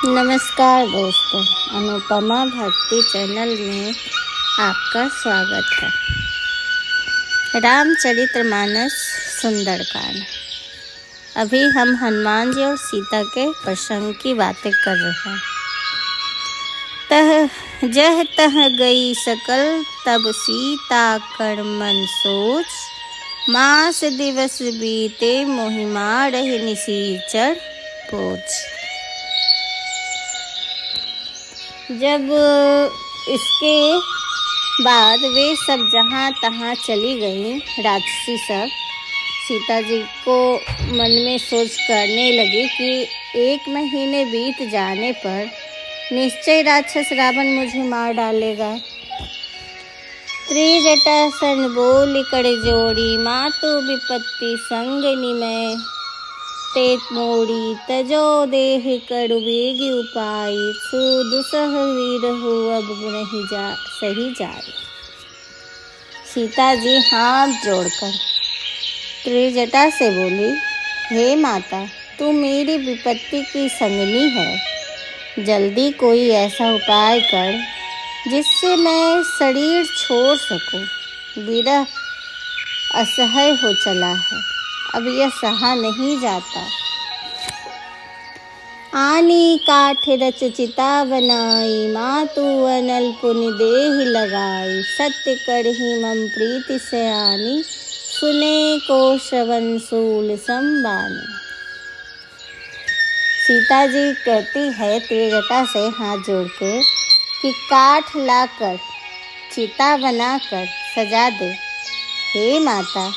नमस्कार दोस्तों, अनुपमा भक्ति चैनल में आपका स्वागत है। रामचरितमानस सुंदरकांड। अभी हम हनुमान जी और सीता के प्रसंग की बातें कर रहे हैं। जह तह गई सकल तब सीता कर मन सोच, मास दिवस बीते मोहिमा रही निसीचर पोच। जब इसके बाद वे सब जहाँ तहाँ चली गईं, राक्षसी सब सीता जी को मन में सोच करने लगी कि 1 महीने बीत जाने पर निश्चय राक्षस रावण मुझे मार डालेगा। त्रिजटा सन बोल कर जोड़ी, मातु विपत्ति संग निमय, तेत मोड़ी तजो देह कर वेगी उपाय, सुदुसह वीर हो अब नहीं सही जाए। सीता जी हाथ जोड़कर त्रिजटा से बोली, हे माता, तू मेरी विपत्ति की संगनी है। जल्दी कोई ऐसा उपाय कर जिससे मैं शरीर छोड़ सकूं। विरह असह्य हो चला है, अब यह सहा नहीं जाता। आनी काठ रच चिता बनाई, मातु अनल पुनि देहि लगाई, सत्य करहि मम प्रीति सयानी, सुने को श्रवण सूल संबानी। सीता जी कहती है त्रिजटा से हाथ जोड़ के कि काठ लाकर चिता बनाकर सजा दे हे माता,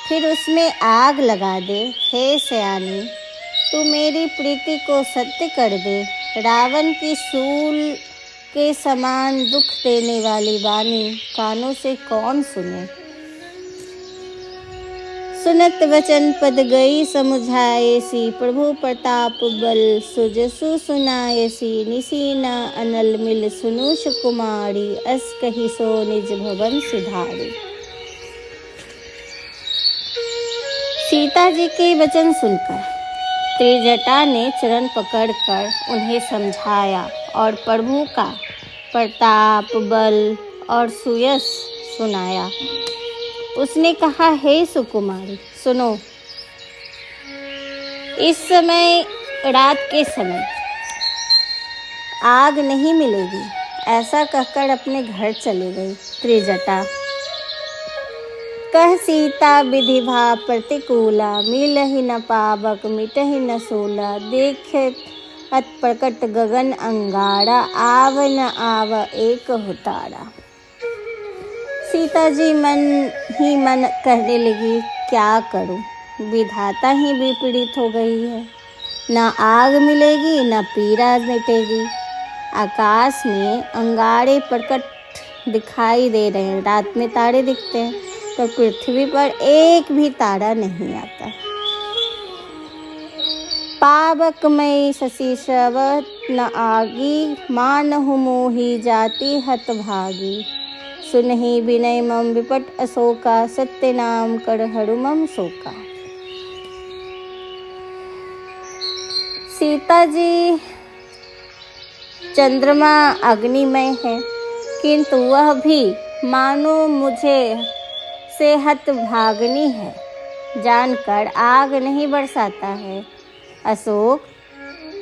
फिर उसमें आग लगा दे हे सयानी, तू मेरी प्रीति को सत्य कर दे। रावण की सूल के समान दुख देने वाली वाणी कानों से कौन सुने। सुनत वचन पद गई समुझाएसी, प्रभु प्रताप बल सुजसु सुनाएसी, निसी न अनल मिल सुनु सुकुमारी, अस कहि सो निज भवन सिधारी। सीता जी के वचन सुनकर त्रिजटा ने चरण पकड़कर उन्हें समझाया और प्रभु का प्रताप बल और सुयश सुनाया। उसने कहा, हे सुकुमारी सुनो, इस समय रात के समय आग नहीं मिलेगी। ऐसा कहकर अपने घर चले गई त्रिजटा। कह सीता विधि भा प्रतिकूला, मिलहि न पावक मिटहि न सूला, देख अत प्रकट गगन अंगारा, आव न आव एक हुतारा। सीता जी मन ही मन कहने लगी, क्या करूं, विधाता ही विपरीत हो गई है। न आग मिलेगी न पीड़ा मिटेगी। आकाश में अंगारे प्रकट दिखाई दे रहे हैं, रात में तारे दिखते हैं, तो पृथ्वी पर एक भी तारा नहीं आता। पावक मई शशि श्रवत न आगी, मानहु मोहि जाति हत भागी, सुनहि विनय मम विपट अशोका, सत्य नाम कर हरु मम शोका। सीता जी चंद्रमा अग्निमय है, किंतु वह भी मानो मुझे से हत भागनी है जानकर आग नहीं बरसाता है। अशोक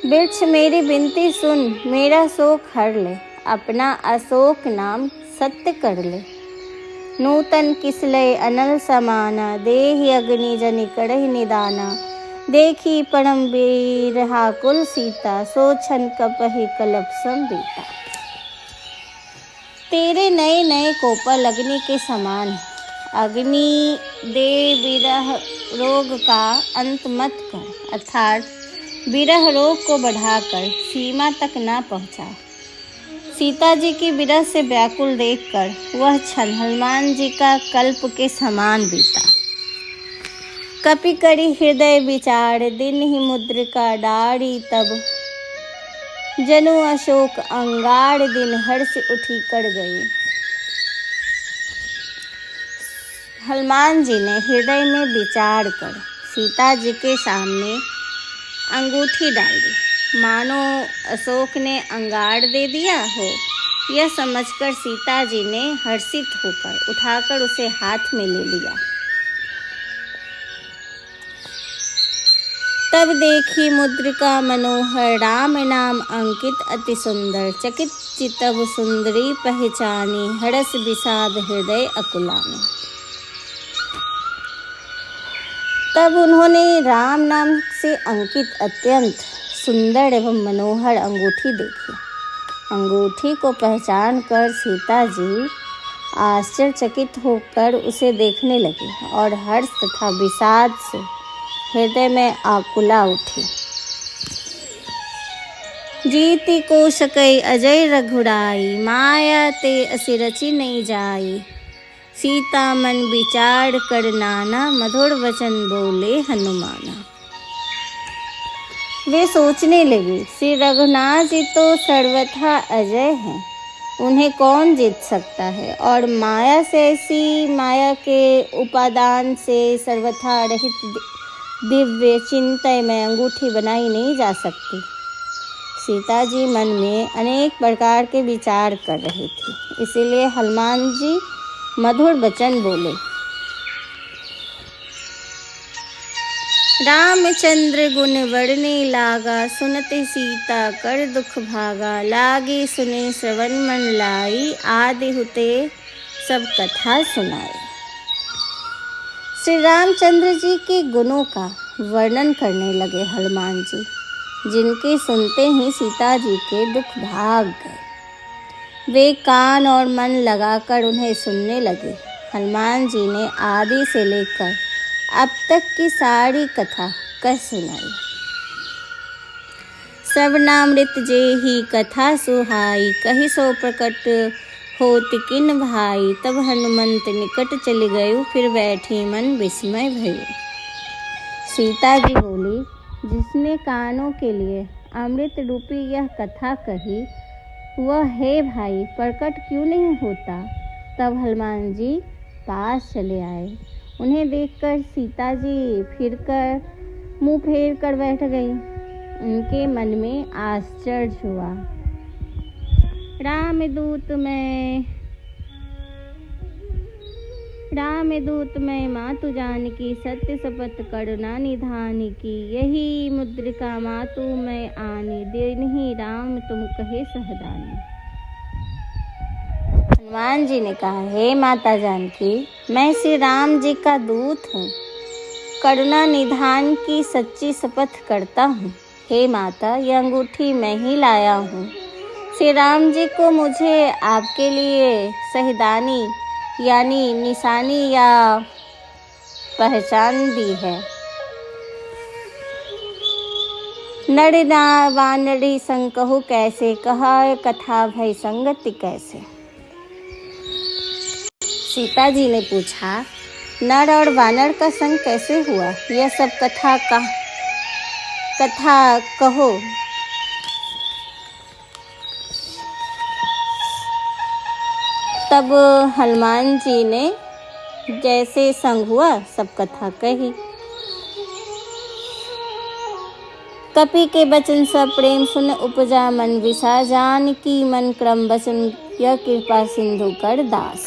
वृक्ष मेरी विनती सुन, मेरा शोक हर ले, अपना अशोक नाम सत्य कर ले। नूतन किसलय अनल समाना, देहि अग्नि जनि करहि निदाना, देखी परम वीरहा कुल सीता, सोछन कपहि कलप सम बीता। तेरे नए नए कोपल अग्नि के समान है। अग्नि दे विरह रोग का अंत मत कर, अर्थात विरह रोग को बढ़ाकर सीमा तक ना पहुँचा। सीता जी की विरह से व्याकुल देखकर वह क्षण हनुमान जी का कल्प के समान बीता। कपि करी हृदय विचार, दिन ही मुद्रिका डारी, तब जनु अशोक अंगार, दिन हर्ष उठी कर गई। हनुमान जी ने हृदय में विचार कर सीता जी के सामने अंगूठी डाल दी मानो अशोक ने अंगार दे दिया हो। यह समझकर सीता जी ने हर्षित होकर उठाकर उसे हाथ में ले लिया। तब देखी मुद्रिका मनोहर, राम नाम अंकित अति सुंदर। चकित चितव सुंदरी पहचानी, हरस विषाद हृदय अकुलानी। तब उन्होंने राम नाम से अंकित अत्यंत सुंदर एवं मनोहर अंगूठी देखी। अंगूठी को पहचान कर सीता जी आश्चर्यचकित होकर उसे देखने लगी और हर्ष तथा विषाद से हृदय में आकुला उठी। जीति को सकई अजय रघुराई, माया ते असि रचि नहीं जाई। सीता मन विचार कर नाना, मधुर वचन बोले हनुमाना। वे सोचने लगे, श्री रघुनाथ जी तो सर्वथा अजय हैं, उन्हें कौन जीत सकता है। और माया से, ऐसी माया के उपादान से सर्वथा रहित दिव्य चिंतय में अंगूठी बनाई नहीं जा सकती। सीता जी मन में अनेक प्रकार के विचार कर रही थी, इसीलिए हनुमान जी मधुर वचन बोले। रामचंद्र गुण वर्णे लागा, सुनते सीता कर दुख भागा। लागे सुने श्रवण मन लाई, आदि हुते सब कथा सुनाई। श्री रामचंद्र जी के गुणों का वर्णन करने लगे हनुमान जी, जिनके सुनते ही सीता जी के दुख भाग गए। वे कान और मन लगाकर उन्हें सुनने लगे। हनुमान जी ने आदि से लेकर अब तक की सारी कथा कह सुनाई। श्रवणामृत जे ही कथा सुहाई, कहि सो प्रकट होति किन भाई। तब हनुमंत निकट चली गयो, फिर बैठी मन विस्मय भयो। सीता जी बोली, जिसने कानों के लिए अमृत रूपी यह कथा कही, वह है भाई प्रकट क्यों नहीं होता। तब हनुमान जी पास चले आए। उन्हें देखकर सीता जी मुंह फेर कर बैठ गई। उनके मन में आश्चर्य हुआ। रामदूत मैं मातु जानकी, सत्य शपथ करुणा निधान की। यही मुद्रिका मातु मैं आनी, देहि राम तुम कहे सहदानी। हनुमान जी ने कहा, हे माता जानकी, मैं श्री राम जी का दूत हूँ, करुणा निधान की सच्ची शपथ करता हूँ। हे माता, यह अंगूठी मैं ही लाया हूँ। श्री राम जी को मुझे आपके लिए सहदानी यानी निशानी या पहचान दी है। नर वानरी संग कहु कैसे, कहा कथा भई संगति कैसे। सीता जी ने पूछा, नर और वानर का संग कैसे हुआ, यह सब कथा कहो। तब हनुमान जी ने जैसे संग हुआ सब कथा कही। कपि के बचन सब प्रेम सुन, उपजा मन विसा। जानकी मन क्रम बचन, यह कृपा सिंधु कर दास।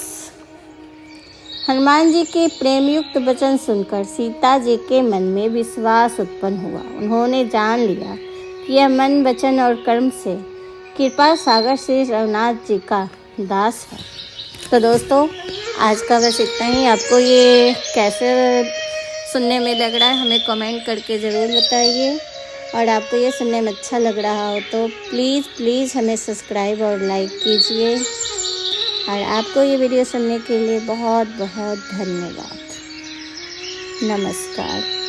हनुमान जी के प्रेम युक्त वचन सुनकर सीता जी के मन में विश्वास उत्पन्न हुआ। उन्होंने जान लिया कि यह मन, वचन और कर्म से कृपा सागर श्री रघुनाथ जी का दास है। तो दोस्तों, आज का बस इतना ही। आपको ये कैसे सुनने में लग रहा है हमें कमेंट करके ज़रूर बताइए। और आपको ये सुनने में अच्छा लग रहा हो तो प्लीज़ हमें सब्सक्राइब और लाइक कीजिए। और आपको ये वीडियो सुनने के लिए बहुत बहुत धन्यवाद। नमस्कार।